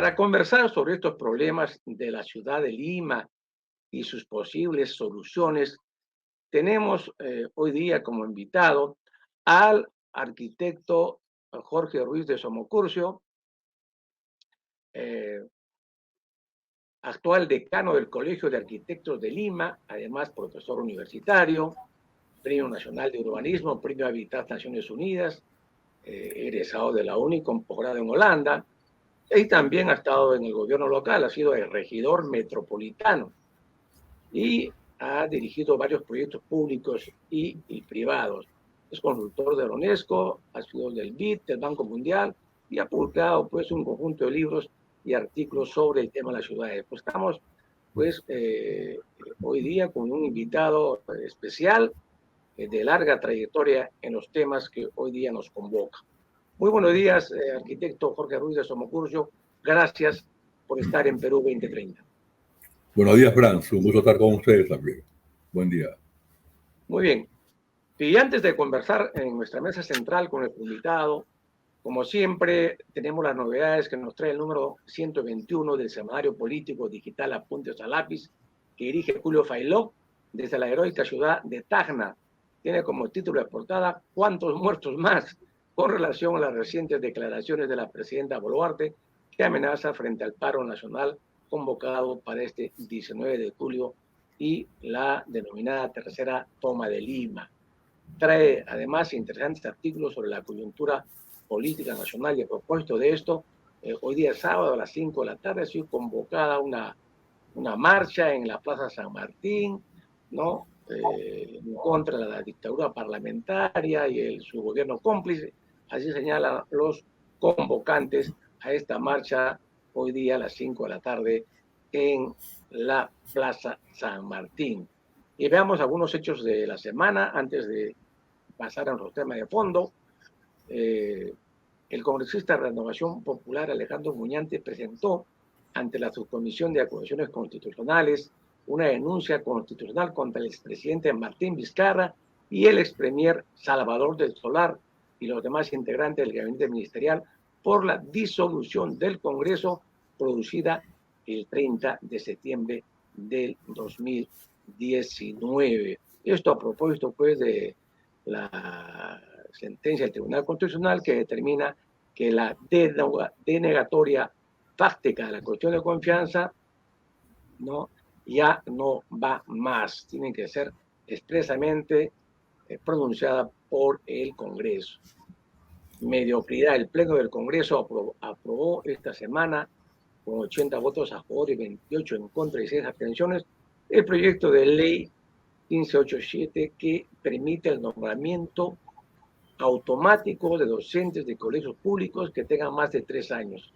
Para conversar sobre estos problemas de la ciudad de Lima y sus posibles soluciones, tenemos hoy día como invitado al arquitecto Jorge Ruiz de Somocurcio, eh, actual decano del Colegio de Arquitectos de Lima, además profesor universitario, Premio Nacional de Urbanismo, Premio Habitat Naciones Unidas, egresado de la UNI con posgrado en Holanda, y también ha estado en el gobierno local, ha sido el regidor metropolitano y ha dirigido varios proyectos públicos y privados. Es consultor de la UNESCO, ha sido del BID, del Banco Mundial, y ha publicado pues un conjunto de libros y artículos sobre el tema de las ciudades. Pues estamos pues hoy día con un invitado especial de larga trayectoria en los temas que hoy día nos convoca. Muy buenos días, arquitecto Jorge Ruiz de Somocurcio. Gracias por estar en Perú 2030. Buenos días, Franz. Un gusto estar con ustedes también. Buen día. Muy bien. Y antes de conversar en nuestra mesa central con nuestro invitado, como siempre, tenemos las novedades que nos trae el número 121 del Semanario Político Digital Apuntes a Lápiz, que dirige Julio Failó desde la heroica ciudad de Tacna. Tiene como título de portada ¿Cuántos muertos más?, con relación a las recientes declaraciones de la presidenta Boluarte, que amenaza frente al paro nacional convocado para este 19 de julio y la denominada tercera toma de Lima. Trae además interesantes artículos sobre la coyuntura política nacional y a propósito de esto, hoy día sábado a las 5 de la tarde ha sido convocada una marcha en la Plaza San Martín, ¿no? En contra de la dictadura parlamentaria y su gobierno cómplice. Así señalan los convocantes a esta marcha hoy día a las 5 de la tarde en la Plaza San Martín. Y veamos algunos hechos de la semana antes de pasar a nuestro tema de fondo. El congresista de Renovación Popular Alejandro Muñante presentó ante la Subcomisión de Acusaciones Constitucionales una denuncia constitucional contra el expresidente Martín Vizcarra y el expremier Salvador del Solar y los demás integrantes del gabinete ministerial por la disolución del Congreso producida el 30 de septiembre del 2019. Esto a propósito pues de la sentencia del Tribunal Constitucional que determina que la denegatoria fáctica de la cuestión de confianza ¿no? ya no va más, tienen que ser expresamente pronunciada por el Congreso. Mediocridad, el Pleno del Congreso aprobó esta semana con 80 votos a favor y 28 en contra y 6 abstenciones el proyecto de ley 1587 que permite el nombramiento automático de docentes de colegios públicos que tengan más de 3 años.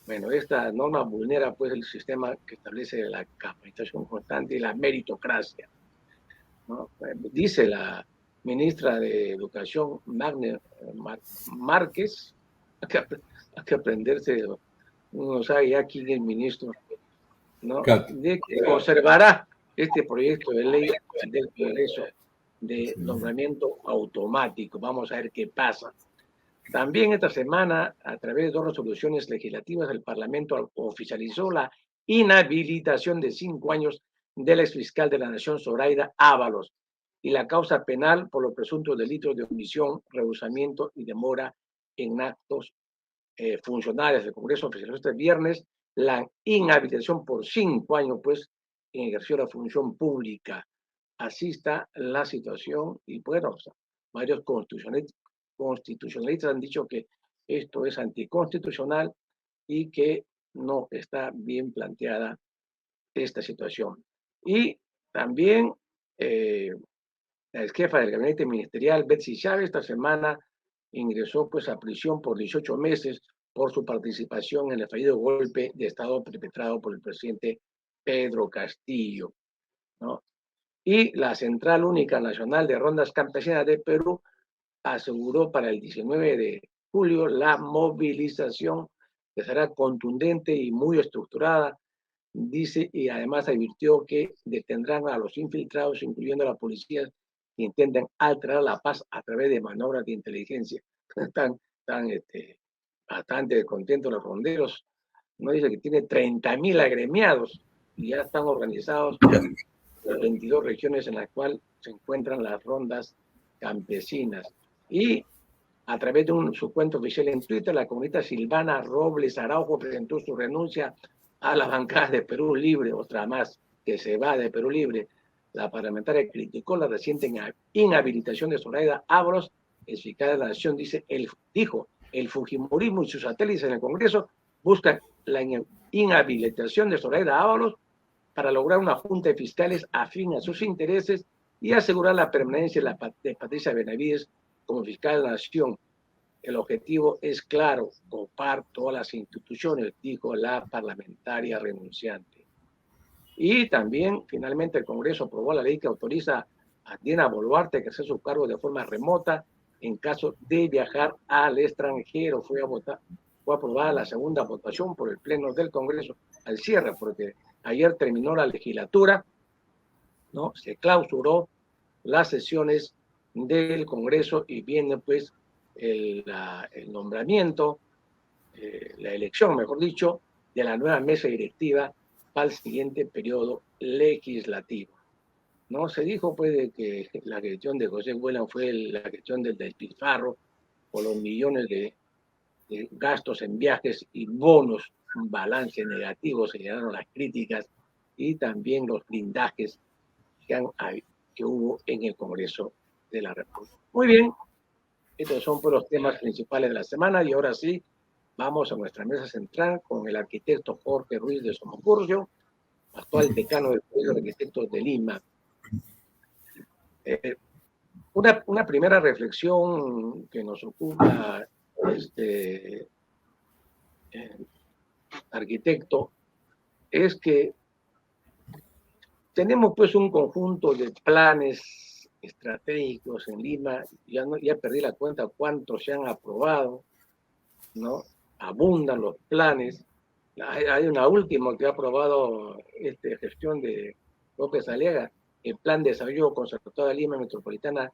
Bueno, esta norma vulnera pues el sistema que establece la capacitación constante y la meritocracia, ¿no? Dice la ministra de Educación, Magne Márquez, hay que aprenderse, uno sabe ya quién es el ministro, ¿no? De que conservará este proyecto de ley del Congreso de nombramiento automático. Vamos a ver qué pasa. También esta semana, a través de 2 resoluciones legislativas, el Parlamento oficializó la inhabilitación de 5 años del exfiscal de la Nación, Zoraida Ábalos, y la causa penal por los presuntos delitos de omisión, rehusamiento y demora en actos funcionales. El Congreso oficializó este viernes la inhabilitación por 5 años, pues, en ejerció la función pública. Así está la situación y bueno, varios constitucionalistas han dicho que esto es anticonstitucional y que no está bien planteada esta situación. Y también la jefa del gabinete ministerial, Betsy Chávez, esta semana ingresó pues a prisión por 18 meses por su participación en el fallido golpe de Estado perpetrado por el presidente Pedro Castillo, ¿no? Y la Central Única Nacional de Rondas Campesinas de Perú aseguró para el 19 de julio la movilización que será contundente y muy estructurada, dice, y además advirtió que detendrán a los infiltrados, incluyendo a la policía, que intenten alterar la paz a través de maniobras de inteligencia. Están bastante contentos los ronderos, no dice que tiene 30.000 agremiados y ya están organizados las 22 regiones en las cuales se encuentran las rondas campesinas. Y a través de su cuenta oficial en Twitter, la comunista Silvana Robles Araujo presentó su renuncia a la bancada de Perú Libre, otra más que se va de Perú Libre. La parlamentaria criticó la reciente inhabilitación de Zoraida Ábalos, fiscal de la Nación, dijo, el Fujimorismo y sus satélites en el Congreso buscan la inhabilitación de Zoraida Ábalos para lograr una junta de fiscales afín a sus intereses y asegurar la permanencia de Patricia Benavides como fiscal de la Nación. El objetivo es claro, copar todas las instituciones, dijo la parlamentaria renunciante. Y también, finalmente, el Congreso aprobó la ley que autoriza a Dina Boluarte a ejercer su cargo de forma remota en caso de viajar al extranjero. Fue aprobada la segunda votación por el Pleno del Congreso al cierre, porque ayer terminó la legislatura, ¿no? Se clausuró las sesiones del Congreso y viene pues el nombramiento, la elección, mejor dicho, de la nueva mesa directiva para el siguiente periodo legislativo. ¿No? Se dijo pues de que la gestión de José Huelan fue la gestión del despilfarro por los millones de gastos en viajes y bonos, un balance negativo, señalaron las críticas y también los blindajes que hubo en el Congreso de la República. Muy bien, estos son pues los temas principales de la semana y ahora sí, vamos a nuestra mesa central con el arquitecto Jorge Ruiz de Somocurcio, actual decano del Colegio de Arquitectos de Lima. Una primera reflexión que nos ocupa arquitecto es que tenemos pues un conjunto de planes estratégicos en Lima, ya perdí la cuenta cuántos se han aprobado, ¿no? Abundan los planes. Hay una última que ha aprobado gestión de López Aliaga, el Plan de Desarrollo Concertado de Lima Metropolitana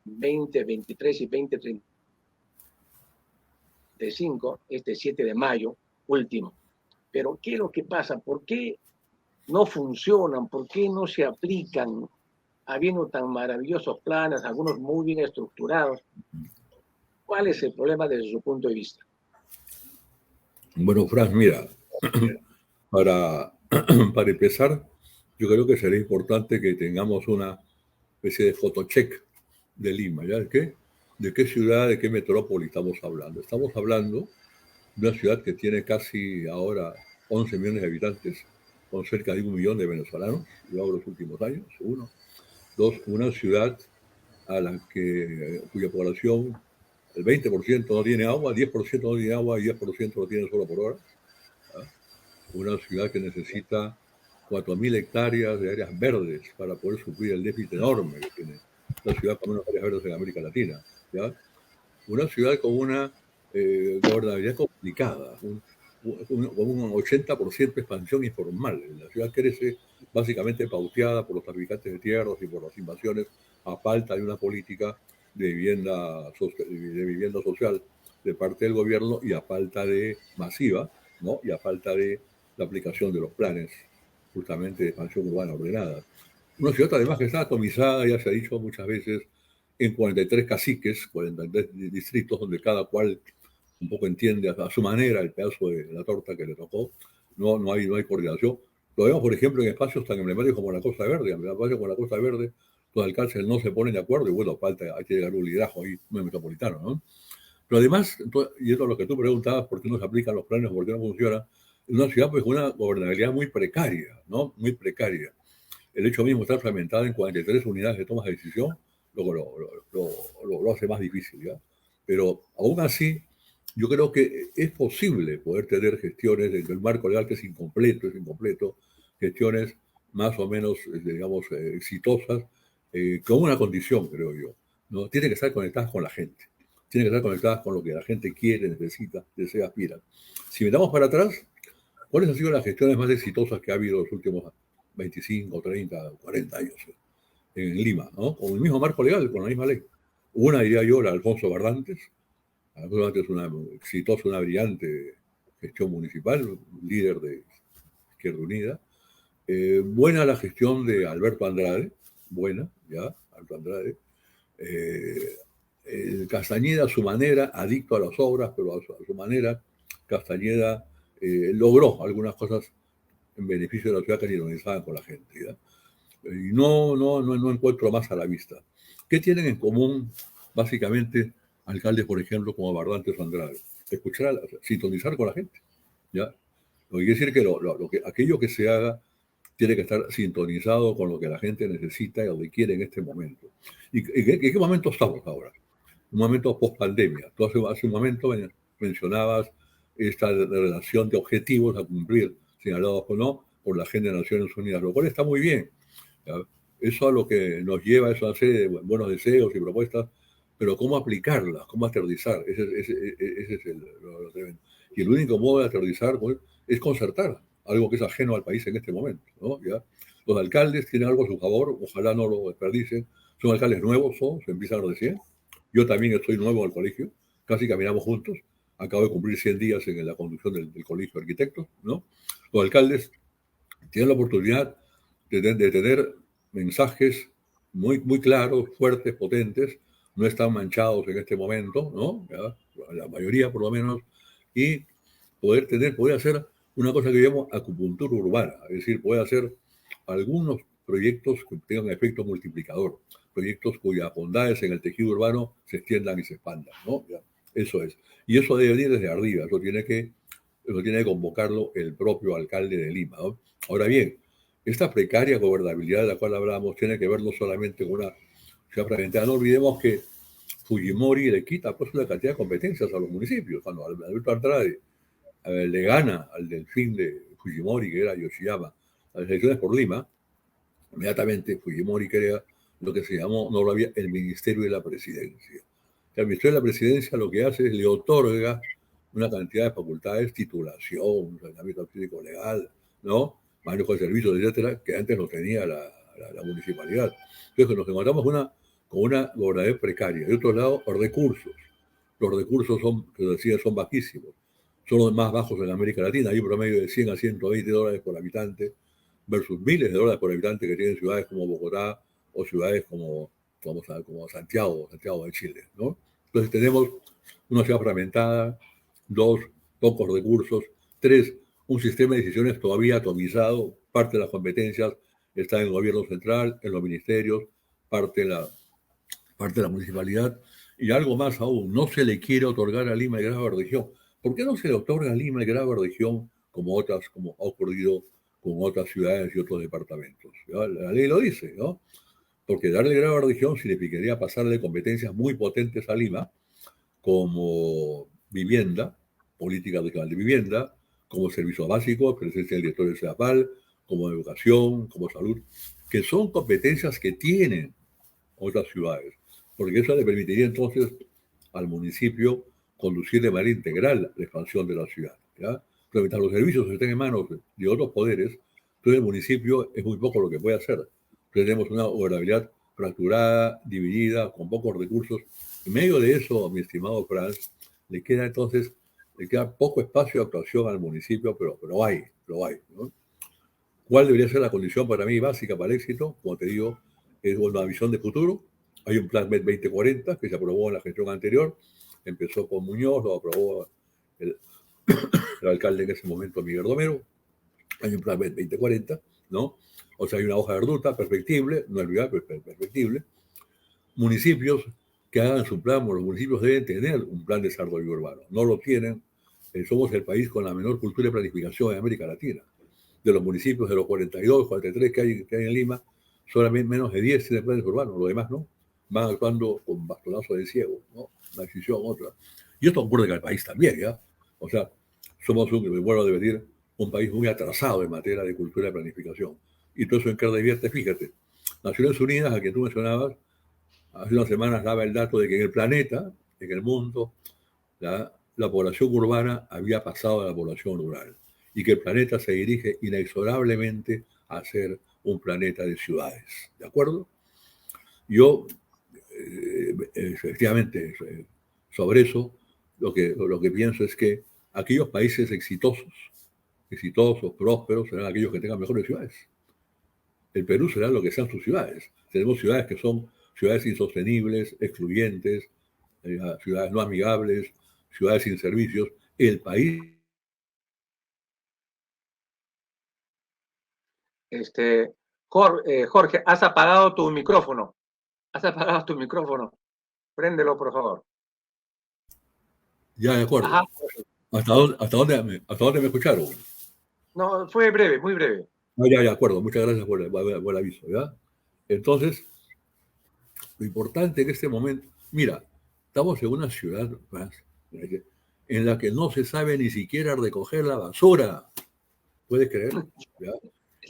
2023 y 2035, 7 de mayo, último. Pero ¿qué es lo que pasa? ¿Por qué no funcionan? ¿Por qué no se aplican? Habiendo tan maravillosos planes, algunos muy bien estructurados. ¿Cuál es el problema desde su punto de vista? Bueno, Franz, mira, para empezar, yo creo que sería importante que tengamos una especie de photocheck de Lima, ¿ya? ¿De qué ciudad, de qué metrópoli estamos hablando? Estamos hablando de una ciudad que tiene casi ahora 11 millones de habitantes, con cerca de 1 millón de venezolanos, luego los últimos años, uno. Dos, una ciudad cuya población, el 20% no tiene agua, 10% no tiene agua y 10% lo tiene solo por hora. Una ciudad que necesita 4.000 hectáreas de áreas verdes para poder suplir el déficit enorme que tiene la ciudad con menos áreas verdes en América Latina. ¿Ya? Una ciudad con una gobernabilidad complicada, con un 80% de expansión informal. La ciudad crece básicamente pauteada por los traficantes de tierras y por las invasiones a falta de una política de vivienda social de parte del gobierno y a falta de masiva, ¿no? Y a falta de la aplicación de los planes justamente de expansión urbana ordenada. Una ciudad además que está atomizada, ya se ha dicho muchas veces, en 43 caciques, 43 distritos, donde cada cual un poco entiende a su manera el pedazo de la torta que le tocó. No hay coordinación. Lo vemos, por ejemplo, en espacios tan emblemáticos como la Costa Verde. En espacios como la Costa Verde, los alcaldes no se ponen de acuerdo y bueno, hay que llegar a un liderazgo ahí metropolitano, ¿no? Pero además, y esto es lo que tú preguntabas, ¿por qué no se aplican los planes, por qué no funciona? Es una ciudad pues, con una gobernabilidad muy precaria, ¿no? Muy precaria. El hecho mismo de estar fragmentada en 43 unidades de toma de decisión lo hace más difícil, ¿ya? Pero aún así, yo creo que es posible poder tener gestiones dentro del marco legal que es incompleto, gestiones más o menos, digamos, exitosas, con una condición, creo yo, ¿no? Tienen que estar conectadas con la gente. Tienen que estar conectadas con lo que la gente quiere, necesita, desea, aspira. Si miramos para atrás, ¿cuáles han sido las gestiones más exitosas que ha habido en los últimos 25, 30, 40 años en Lima, ¿no? Con el mismo marco legal, con la misma ley? Una, diría yo, la de Alfonso Barrantes. Alfonso Barrantes es una exitosa, una brillante gestión municipal, líder de Izquierda Unida. Buena la gestión de Alberto Andrade, buena, ya, Alberto Andrade. Castañeda a su manera, adicto a las obras, pero a su manera, Castañeda logró algunas cosas en beneficio de la ciudad que ironizaban con la gente. ¿Ya? Y no encuentro más a la vista. ¿Qué tienen en común, básicamente, alcaldes, por ejemplo, como Bardantes Andrade? Escuchar, sintonizar con la gente. ¿Ya? Lo que quiere decir que aquello que se haga tiene que estar sintonizado con lo que la gente necesita y lo que quiere en este momento. ¿Y en qué momento estamos ahora? Un momento post-pandemia. Tú hace un momento mencionabas esta relación de objetivos a cumplir, señalados o no, por la Agenda de Naciones Unidas, lo cual está muy bien. ¿Ya? Eso a lo que nos lleva es una serie de buenos deseos y propuestas, pero ¿cómo aplicarlas? ¿Cómo aterrizar? Ese es lo que ven. Y el único modo de aterrizar pues, es concertar, algo que es ajeno al país en este momento. ¿No? ¿Ya? Los alcaldes tienen algo a su favor, ojalá no lo desperdicien. Son alcaldes nuevos, se empiezan recién. Yo también estoy nuevo al colegio, casi caminamos juntos. Acabo de cumplir 100 días en la conducción del colegio de arquitectos, ¿no? Los alcaldes tienen la oportunidad de tener mensajes muy claros, fuertes, potentes, no están manchados en este momento, ¿no? ¿Ya? La mayoría por lo menos, y poder hacer una cosa que llamo acupuntura urbana, es decir, poder hacer algunos proyectos que tengan efecto multiplicador, proyectos cuyas bondades en el tejido urbano se extiendan y se expandan, ¿no? ¿Ya? Eso es. Y eso debe venir desde arriba, eso tiene que convocarlo el propio alcalde de Lima, ¿no? Ahora bien, esta precaria gobernabilidad de la cual hablamos tiene que ver no solamente con una ciudad fragmentada. No olvidemos que Fujimori le quita pues una cantidad de competencias a los municipios. Cuando Alberto Andrade le gana al delfín de Fujimori, que era Yoshiyama, las elecciones por Lima, inmediatamente Fujimori crea lo que se llamó, no lo había, el Ministerio de la Presidencia. El Ministerio de la Presidencia lo que hace es le otorga una cantidad de facultades, titulación, saneamiento físico legal, ¿no? Manejo de servicios, etcétera, que antes no tenía la municipalidad. Entonces nos encontramos con una gobernabilidad precaria. De otro lado, los recursos. Los recursos que decía, son bajísimos. Son los más bajos en América Latina. Hay un promedio de 100 a 120 dólares por habitante versus miles de dólares por habitante que tienen ciudades como Bogotá o ciudades como Santiago de Chile, ¿no? Entonces tenemos una ciudad fragmentada, dos, pocos recursos, tres, un sistema de decisiones todavía atomizado, parte de las competencias está en el gobierno central, en los ministerios, parte de la municipalidad, y algo más aún, no se le quiere otorgar a Lima el grado de región. ¿Por qué no se le otorga a Lima el grado de región como ha ocurrido con otras ciudades y otros departamentos? ¿Ya? La ley lo dice, ¿no? Porque darle grado de región significaría pasarle competencias muy potentes a Lima, como vivienda, política regional de vivienda, como servicios básicos, presencia del director del CEDAPAL, como educación, como salud, que son competencias que tienen otras ciudades, porque eso le permitiría entonces al municipio conducir de manera integral la expansión de la ciudad. ¿Ya? Pero mientras los servicios estén en manos de otros poderes, entonces el municipio es muy poco lo que puede hacer. Tenemos una gobernabilidad fracturada, dividida, con pocos recursos. En medio de eso, mi estimado Franz, le queda poco espacio de actuación al municipio, pero hay, ¿no? ¿Cuál debería ser la condición para mí básica para el éxito? Como te digo, es una visión de futuro. Hay un plan MED 2040 que se aprobó en la gestión anterior. Empezó con Muñoz, lo aprobó el alcalde en ese momento, Miguel Romero. Hay un plan MED 2040, ¿no? O sea, hay una hoja de ruta perfectible, no es viable, pero perfectible. Municipios que hagan su plan, los municipios deben tener un plan de desarrollo urbano. No lo tienen. Somos el país con la menor cultura de planificación en América Latina. De los municipios, de los 42, 43 que hay en Lima, solamente menos de 10 tienen planes urbanos, los demás no. Van actuando con bastonazo de ciego, ¿no? Una decisión, otra. Y esto ocurre en el país también, ¿ya? O sea, somos vuelvo a repetir, un país muy atrasado en materia de cultura de planificación. Y todo eso en qué revierte, fíjate. Naciones Unidas, a quien tú mencionabas, hace unas semanas daba el dato de que en el planeta, en el mundo, la población urbana había pasado a la población rural y que el planeta se dirige inexorablemente a ser un planeta de ciudades. ¿De acuerdo? Yo, efectivamente, sobre eso, lo que pienso es que aquellos países exitosos, prósperos, serán aquellos que tengan mejores ciudades. El Perú será lo que sean sus ciudades. Tenemos ciudades que son ciudades insostenibles, excluyentes, ciudades no amigables, ciudades sin servicios. El país... Jorge, has apagado tu micrófono. Has apagado tu micrófono. Préndelo, por favor. Ya, de acuerdo. Ajá. ¿Hasta dónde me escucharon? No, fue breve, muy breve. No, ya, de acuerdo. Muchas gracias por el aviso, ¿ya? Entonces, lo importante en este momento... Mira, estamos en una ciudad en la que no se sabe ni siquiera recoger la basura. ¿Puedes creer? ¿Ya?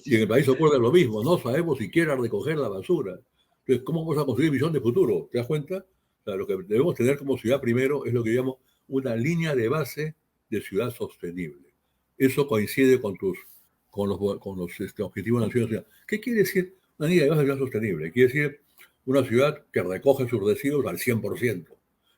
Y en el país ocurre lo mismo. No sabemos siquiera recoger la basura. Entonces, ¿cómo vamos a construir visión de futuro? ¿Te das cuenta? O sea, lo que debemos tener como ciudad primero es lo que llamo una línea de base de ciudad sostenible. Eso coincide con los objetivos de Naciones Unidas. ¿Qué quiere decir una línea de base de ciudad sostenible? Quiere decir una ciudad que recoge sus residuos al 100%,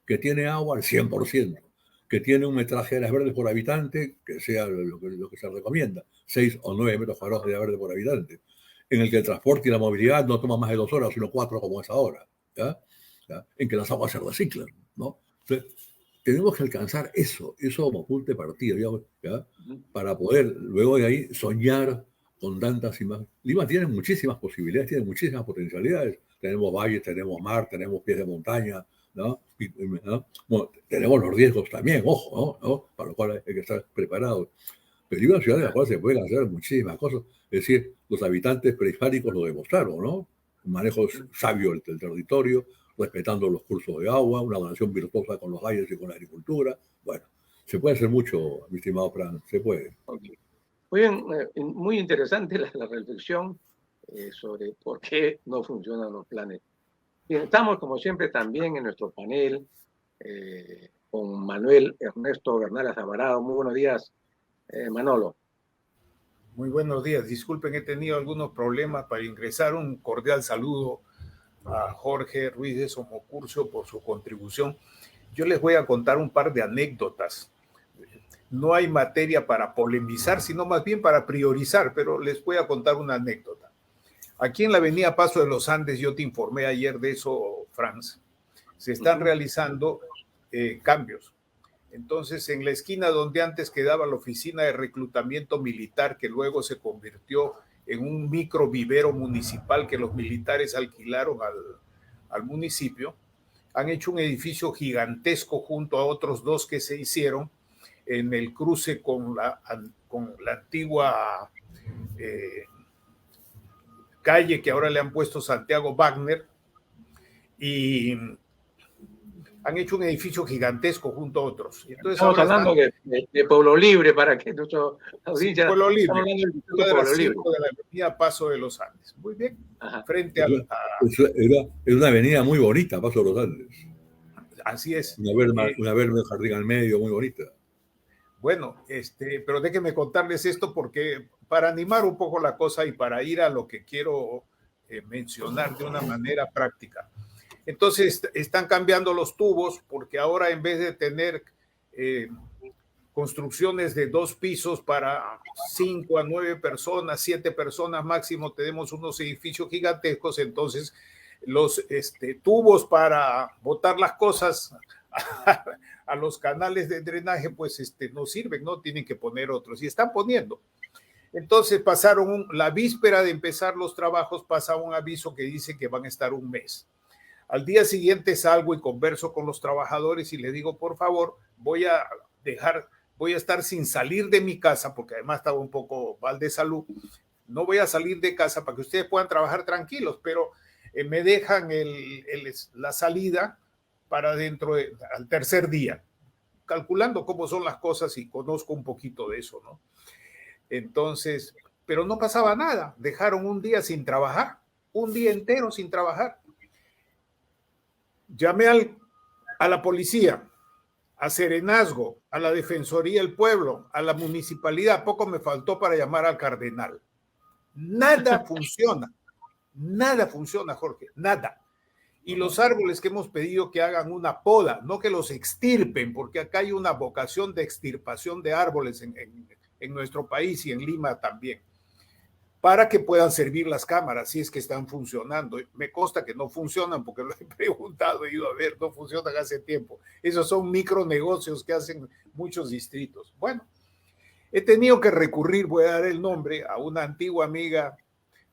que tiene agua al 100%, que tiene un metraje de áreas verdes por habitante, que sea lo que se recomienda, 6 o 9 metros cuadrados de área verde por habitante, en el que el transporte y la movilidad no toma más de 2 horas, sino 4 como es ahora, ¿ya? En que las aguas se reciclan, ¿no? Entonces, tenemos que alcanzar eso como punto de partida, ¿ya? Para poder luego de ahí soñar con tantas y más. Lima tiene muchísimas posibilidades, tiene muchísimas potencialidades. Tenemos valles, tenemos mar, tenemos pies de montaña, ¿no? Bueno, tenemos los riesgos también, ojo, ¿no? Para lo cual hay que estar preparados. Pero Lima es una ciudad en la cual se pueden hacer muchísimas cosas. Es decir, los habitantes prehispánicos lo demostraron, ¿no? Un manejo sabio del territorio, respetando los cursos de agua, una relación virtuosa con los valles y con la agricultura. Bueno, se puede hacer mucho, mi estimado Fran, se puede. Okay. Muy bien, muy interesante la reflexión sobre por qué no funcionan los planes. Bien, estamos, como siempre, también en nuestro panel con Manuel Ernesto Bernal Alvarado. Muy buenos días, Manolo. Muy buenos días. Disculpen, he tenido algunos problemas para ingresar. Un cordial saludo a Jorge Ruiz de Somocurcio por su contribución. Yo les voy a contar un par de anécdotas. No hay materia para polemizar, sino más bien para priorizar, pero les voy a contar una anécdota. Aquí en la avenida Paso de los Andes, yo te informé ayer de eso, Franz, se están realizando cambios. Entonces, en la esquina donde antes quedaba la oficina de reclutamiento militar, que luego se convirtió en un micro vivero municipal que los militares alquilaron al municipio, han hecho un edificio gigantesco junto a otros 2 que se hicieron en el cruce con la antigua calle que ahora le han puesto Santiago Wagner, y han hecho un edificio gigantesco junto a otros. Entonces, estamos hablando de Pueblo Libre, para que nuestra audiencia... Sí, Pueblo Libre, de la avenida Paso de los Andes. Muy bien. Ajá. Frente a... Es una avenida muy bonita, Paso de los Andes. Así es. Una verde jardín al medio, muy bonita. Bueno, pero déjenme contarles esto porque para animar un poco la cosa y para ir a lo que quiero mencionar de una manera práctica. Entonces, están cambiando los tubos porque ahora en vez de tener construcciones de 2 pisos para 5 a 9 personas, 7 personas máximo, tenemos unos edificios gigantescos. Entonces, los tubos para botar las cosas a los canales de drenaje, pues no sirven, ¿no? Tienen que poner otros y están poniendo. Entonces pasaron, la víspera de empezar los trabajos, pasa un aviso que dice que van a estar 1 mes. Al día siguiente salgo y converso con los trabajadores y les digo, por favor, voy a estar sin salir de mi casa, porque además estaba un poco mal de salud. No voy a salir de casa para que ustedes puedan trabajar tranquilos, pero me dejan la salida para dentro al tercer día, calculando cómo son las cosas y conozco un poquito de eso, ¿no? Entonces, pero no pasaba nada, dejaron un día sin trabajar, un día entero sin trabajar. Llamé a la policía, a Serenazgo, a la Defensoría del Pueblo, a la municipalidad. Poco me faltó para llamar al cardenal. Nada funciona, Jorge, nada. Y los árboles que hemos pedido que hagan una poda, no que los extirpen, porque acá hay una vocación de extirpación de árboles en nuestro país y en Lima también, para que puedan servir las cámaras, si es que están funcionando. Me consta que no funcionan, porque lo he preguntado, he ido a ver, no funcionan hace tiempo. Esos son micronegocios que hacen muchos distritos. Bueno, he tenido que recurrir, voy a dar el nombre, a una antigua amiga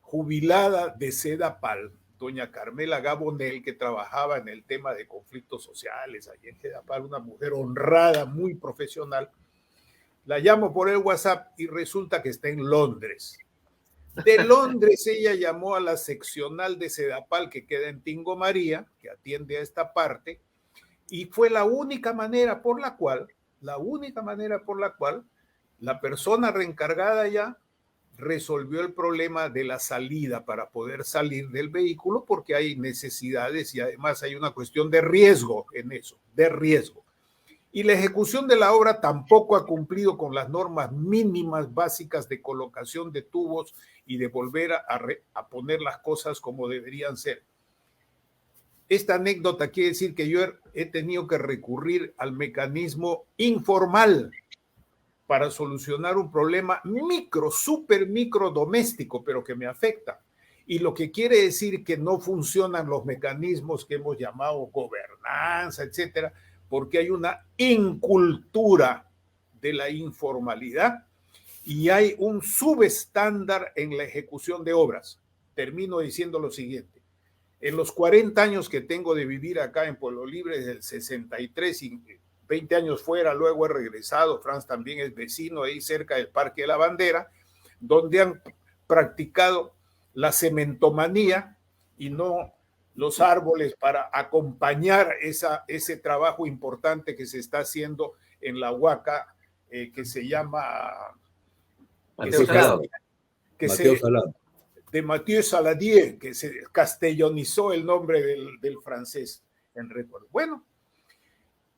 jubilada de Sedapal, doña Carmela Gabonel, que trabajaba en el tema de conflictos sociales allí en Sedapal, una mujer honrada, muy profesional. La llamo por el WhatsApp y resulta que está en Londres. De Londres ella llamó a la seccional de Sedapal que queda en Tingo María, que atiende a esta parte, y fue la única manera por la cual la persona reencargada ya resolvió el problema de la salida para poder salir del vehículo, porque hay necesidades y además hay una cuestión de riesgo en eso, de riesgo. Y la ejecución de la obra tampoco ha cumplido con las normas mínimas básicas de colocación de tubos y de volver a poner las cosas como deberían ser. Esta anécdota quiere decir que yo he tenido que recurrir al mecanismo informal para solucionar un problema súper micro doméstico, pero que me afecta. Y lo que quiere decir que no funcionan los mecanismos que hemos llamado gobernanza, etcétera, porque hay una incultura de la informalidad y hay un subestándar en la ejecución de obras. Termino diciendo lo siguiente. En los 40 años que tengo de vivir acá en Pueblo Libre, desde el 63 y 20 años fuera, luego he regresado. Franz también es vecino ahí cerca del Parque de la Bandera, donde han practicado la cementomanía y no los árboles para acompañar ese trabajo importante que se está haciendo en la Huaca, que se llama Mateo Salado. De Mathieu Saladier, que se castellonizó el nombre del francés en recuerdo. Bueno,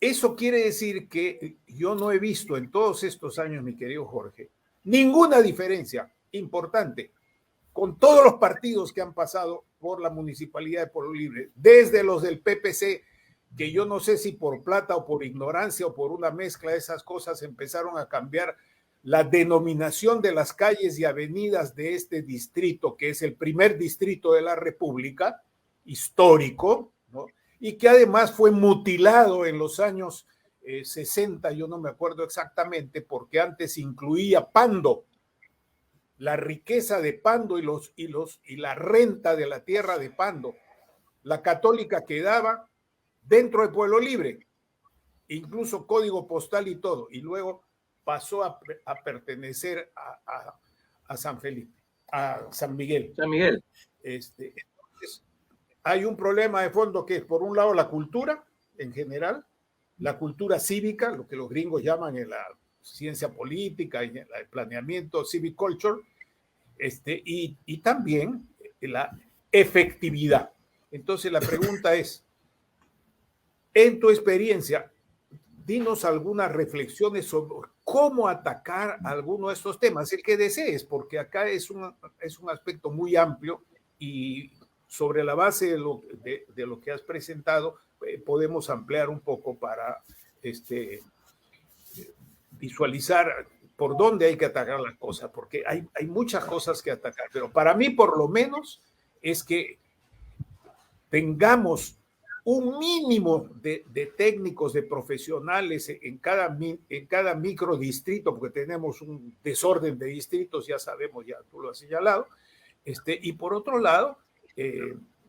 eso quiere decir que yo no he visto en todos estos años, mi querido Jorge, ninguna diferencia importante con todos los partidos que han pasado por la Municipalidad de Pueblo Libre, desde los del PPC, que yo no sé si por plata o por ignorancia o por una mezcla de esas cosas empezaron a cambiar la denominación de las calles y avenidas de este distrito, que es el primer distrito de la República, histórico, ¿no? Y que además fue mutilado en los años 60, yo no me acuerdo exactamente, porque antes incluía Pando, la riqueza de Pando y la renta de la tierra de Pando. La católica quedaba dentro de Pueblo Libre, incluso código postal y todo, y luego pasó a pertenecer a San Felipe, a San Miguel. San Miguel. Entonces, hay un problema de fondo que es, por un lado, la cultura en general, la cultura cívica, lo que los gringos llaman en la ciencia política y en el planeamiento, civic culture, y también la efectividad. Entonces, la pregunta es, en tu experiencia, dinos algunas reflexiones sobre cómo atacar alguno de estos temas, el que desees, porque acá es un aspecto muy amplio y sobre la base de lo que has presentado, podemos ampliar un poco para visualizar por dónde hay que atacar las cosas, porque hay muchas cosas que atacar, pero para mí por lo menos es que tengamos un mínimo de técnicos, de profesionales en cada microdistrito, porque tenemos un desorden de distritos, ya sabemos, ya tú lo has señalado, y por otro lado,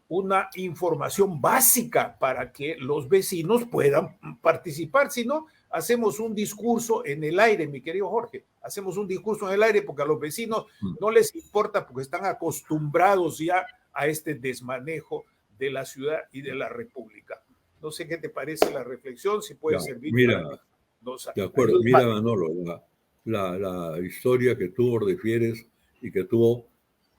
una información básica para que los vecinos puedan participar. Si no, hacemos un discurso en el aire, mi querido Jorge, hacemos un discurso en el aire porque a los vecinos no les importa, porque están acostumbrados ya a este desmanejo de la ciudad y de la república. No sé qué te parece la reflexión, si puede servir. Mira, de acuerdo, mira, Manolo, la historia que tú refieres y que tuvo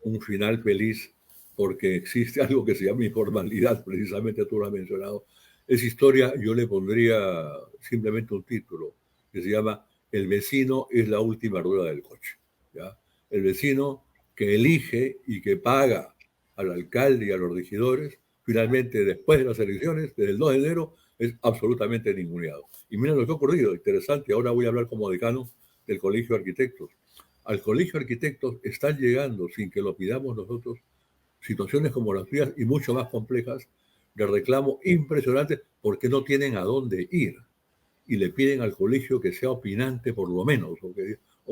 un final feliz porque existe algo que se llama informalidad, precisamente tú lo has mencionado. Esa historia yo le pondría simplemente un título que se llama El vecino es la última rueda del coche, ¿ya? El vecino que elige y que paga al alcalde y a los regidores finalmente, después de las elecciones, desde el 2 de enero, es absolutamente ninguneado. Y mira lo que ha ocurrido, interesante, ahora voy a hablar como decano del Colegio de Arquitectos. Al Colegio de Arquitectos están llegando, sin que lo pidamos nosotros, situaciones como las tuyas y mucho más complejas, de reclamo impresionante porque no tienen a dónde ir. Y le piden al colegio que sea opinante por lo menos, o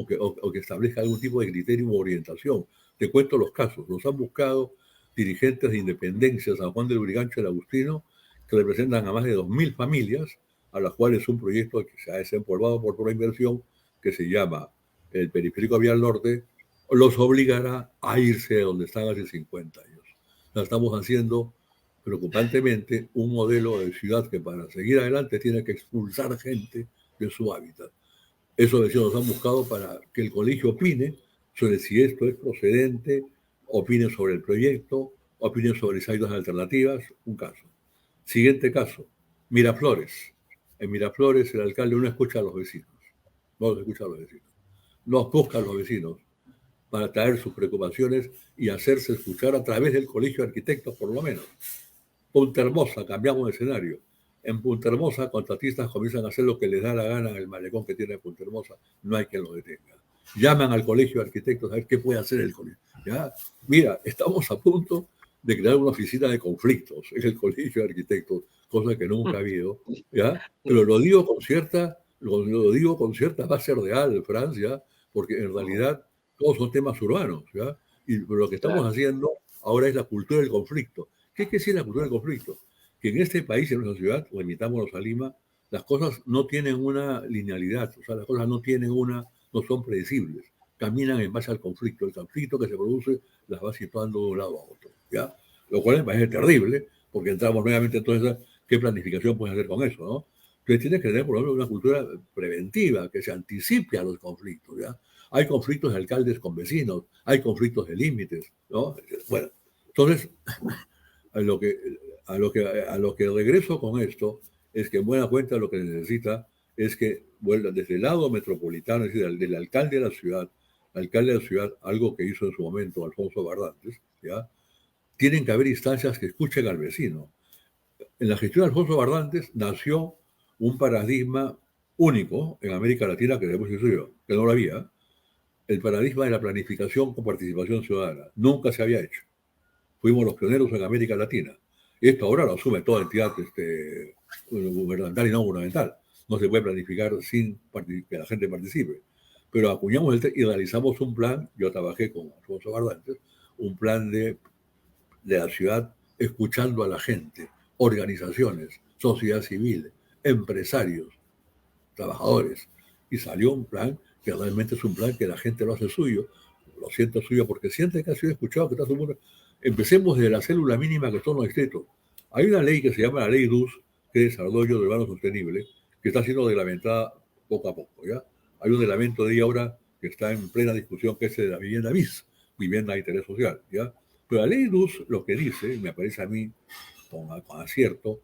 que establezca algún tipo de criterio u orientación. Te cuento los casos. Nos han buscado dirigentes de Independencia, San Juan del Urigancho y el Agustino, que representan a más de 2.000 familias, a las cuales un proyecto que se ha desempolvado por una inversión que se llama el Periférico Vial Norte, los obligará a irse de donde están hace 50 años. La estamos haciendo preocupantemente un modelo de ciudad que para seguir adelante tiene que expulsar gente de su hábitat. Esos vecinos nos han buscado para que el colegio opine sobre si esto es procedente, opine sobre el proyecto, opine sobre si hay dos alternativas, un caso. Siguiente caso, Miraflores. En Miraflores el alcalde no escucha a los vecinos, no los escucha a los vecinos, los busca a los vecinos para traer sus preocupaciones y hacerse escuchar a través del Colegio de Arquitectos, por lo menos. Punta Hermosa, cambiamos de escenario. En Punta Hermosa, contratistas comienzan a hacer lo que les da la gana en el malecón que tiene Punta Hermosa. No hay quien lo detenga. Llaman al Colegio de Arquitectos a ver qué puede hacer el colegio. ¿Ya? Mira, estamos a punto de crear una oficina de conflictos en el Colegio de Arquitectos, cosa que nunca ha habido. ¿Ya? Pero lo digo con cierta base real, Francia, porque en realidad todos son temas urbanos. ¿Ya? Y lo que estamos haciendo ahora es la cultura del conflicto. ¿Qué quiere decir la cultura del conflicto? Que en este país, en nuestra ciudad, limitámonos a Lima, las cosas no tienen una linealidad, o sea, las cosas no son predecibles, caminan en base al conflicto. El conflicto que se produce las va situando de un lado a otro, ¿ya? Lo cual me parece terrible, porque entramos nuevamente entonces a qué planificación puedes hacer con eso, ¿no? Entonces tienes que tener, por ejemplo, una cultura preventiva, que se anticipe a los conflictos, ¿ya? Hay conflictos de alcaldes con vecinos, hay conflictos de límites, ¿no? Bueno, entonces, a lo que regreso con esto es que en buena cuenta lo que necesita es que vuelva desde el lado metropolitano, es decir, del alcalde de la ciudad, algo que hizo en su momento Alfonso Bardantes, ¿ya? Tienen que haber instancias que escuchen al vecino. En la gestión de Alfonso Bardantes nació un paradigma único en América Latina que no lo había, el paradigma de la planificación con participación ciudadana. Nunca se había hecho. Fuimos los pioneros en América Latina. Esto ahora lo asume toda entidad gubernamental y no gubernamental. No se puede planificar sin que la gente participe. Pero acuñamos y realizamos un plan, yo trabajé con Alfonso Bardantes, un plan de la ciudad escuchando a la gente, organizaciones, sociedad civil, empresarios, trabajadores. Y salió un plan que realmente es un plan que la gente lo hace suyo, lo siente suyo porque siente que ha sido escuchado, que está todo el mundo. Empecemos desde la célula mínima que son los distritos. Hay una ley que se llama la Ley DUS, que es Desarrollo Urbano Sostenible, que está siendo reglamentada poco a poco, ¿ya? Hay un reglamento de ahí ahora que está en plena discusión, que es el de la vivienda BIS, vivienda de interés social, ¿ya? Pero la Ley DUS lo que dice, me parece a mí con acierto,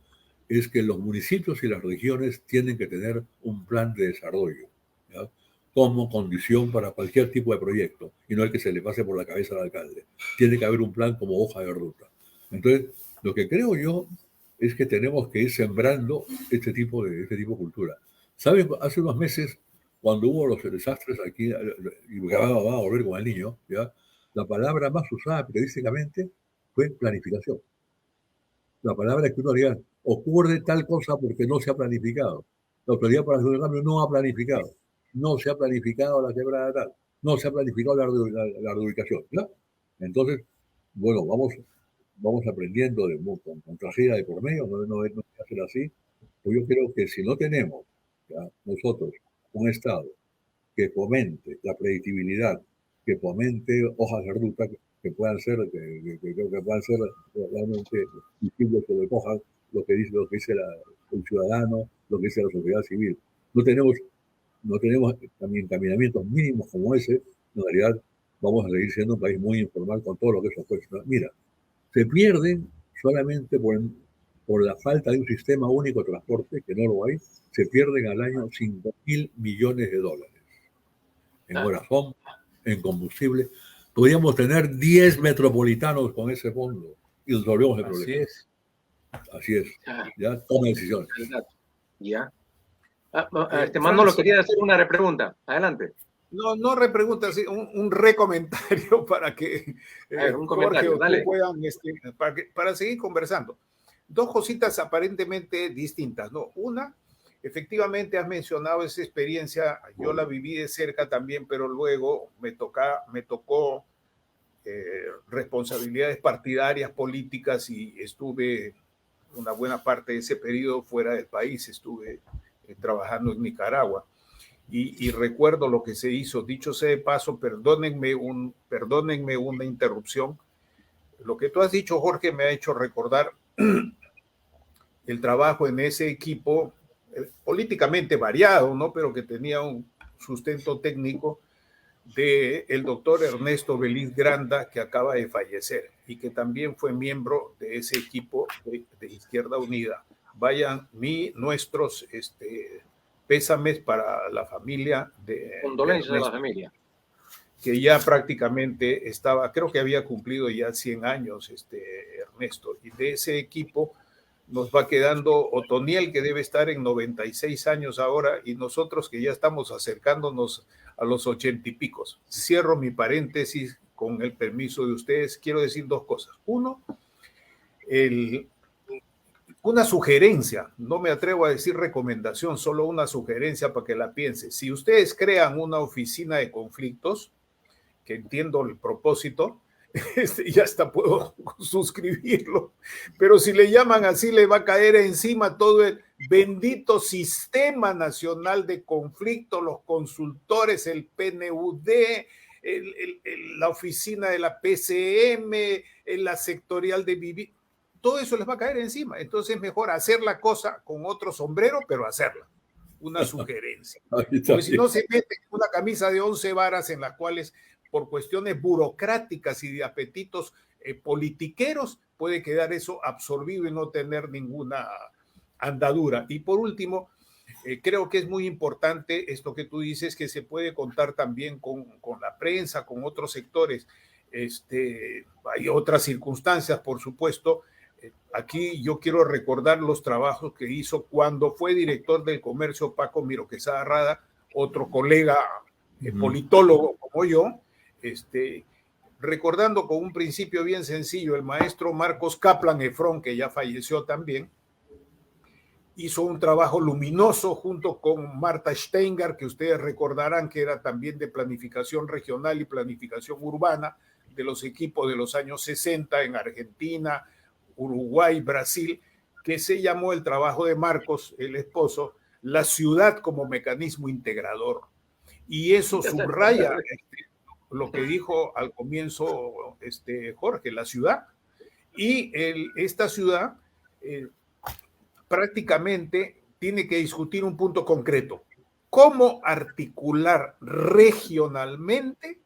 es que los municipios y las regiones tienen que tener un plan de desarrollo, ¿ya? Como condición para cualquier tipo de proyecto, y no el que se le pase por la cabeza al alcalde. Tiene que haber un plan como hoja de ruta. Entonces, lo que creo yo es que tenemos que ir sembrando este tipo de cultura. ¿Saben? Hace unos meses, cuando hubo los desastres aquí, y va a volver con el niño, ¿ya? La palabra más usada periodísticamente fue planificación. La palabra que uno diga, ocurre tal cosa porque no se ha planificado. La Autoridad para la Gestión del Cambio no ha planificado. No se ha planificado la quebrada tal. No se ha planificado la reubicación. ¿Ya? Entonces, bueno, vamos aprendiendo con tragedia de por medio, no hay que hacer así. Pues yo creo que si no tenemos, ¿ya?, nosotros un Estado que fomente la predictibilidad, que fomente hojas de ruta que puedan ser realmente visibles, que recojan lo que dice el ciudadano, lo que dice la sociedad civil. No tenemos encaminamientos mínimos como ese. En realidad vamos a seguir siendo un país muy informal con todo lo que eso cuesta. Mira, se pierden solamente por la falta de un sistema único de transporte, que no lo hay, se pierden al año 5.000 millones de dólares en horas hombre, en combustible. Podríamos tener 10 metropolitanos con ese fondo y resolvemos el problema. Así es. Así es. Ah, Ya toma decisiones. el dato. Ya. Manolo Francis, quería hacer una repregunta. Adelante. no repregunta, sí, un recomentario para que A ver, un Jorge comentario, o tú dale. puedan, para seguir conversando. Dos cositas aparentemente distintas, ¿no? Una, efectivamente has mencionado esa experiencia, yo la viví de cerca también, pero luego me tocó responsabilidades partidarias, políticas, y estuve una buena parte de ese periodo fuera del país, estuve trabajando en Nicaragua. Y recuerdo lo que se hizo. Dicho sea de paso, perdónenme una interrupción. Lo que tú has dicho, Jorge, me ha hecho recordar el trabajo en ese equipo políticamente variado, ¿no? Pero que tenía un sustento técnico del doctor Ernesto Beliz Granda, que acaba de fallecer y que también fue miembro de ese equipo de Izquierda Unida. Vayan nuestros pésames para la familia de Condolencias a la Ernesto, familia. que ya prácticamente estaba, creo que había cumplido ya 100 años Ernesto, y de ese equipo nos va quedando Otoniel, que debe estar en 96 años ahora, y nosotros que ya estamos acercándonos a los 80 y picos. Cierro mi paréntesis con el permiso de ustedes. Quiero decir dos cosas. Uno, una sugerencia, no me atrevo a decir recomendación, solo una sugerencia para que la piense. Si ustedes crean una oficina de conflictos, que entiendo el propósito, ya hasta puedo suscribirlo, pero si le llaman así, le va a caer encima todo el bendito Sistema Nacional de Conflicto, los consultores, el PNUD, la oficina de la PCM, la sectorial de vivienda, todo eso les va a caer encima. Entonces es mejor hacer la cosa con otro sombrero, pero hacerla. Una sugerencia. Porque si no se mete una camisa de 11 varas en las cuales por cuestiones burocráticas y de apetitos politiqueros, puede quedar eso absorbido y no tener ninguna andadura. Y por último, creo que es muy importante esto que tú dices, que se puede contar también con la prensa, con otros sectores. Hay otras circunstancias, por supuesto. Aquí yo quiero recordar los trabajos que hizo cuando fue director del comercio Paco Miro Quesada Rada, otro colega politólogo como yo, recordando con un principio bien sencillo, el maestro Marcos Kaplan Efrón, que ya falleció también, hizo un trabajo luminoso junto con Marta Steingart, que ustedes recordarán que era también de planificación regional y planificación urbana de los equipos de los años 60 en Argentina, Uruguay, Brasil, que se llamó el trabajo de Marcos, el esposo, la ciudad como mecanismo integrador. Y eso subraya lo que dijo al comienzo Jorge, la ciudad. Y esta ciudad prácticamente tiene que discutir un punto concreto. ¿Cómo articular regionalmente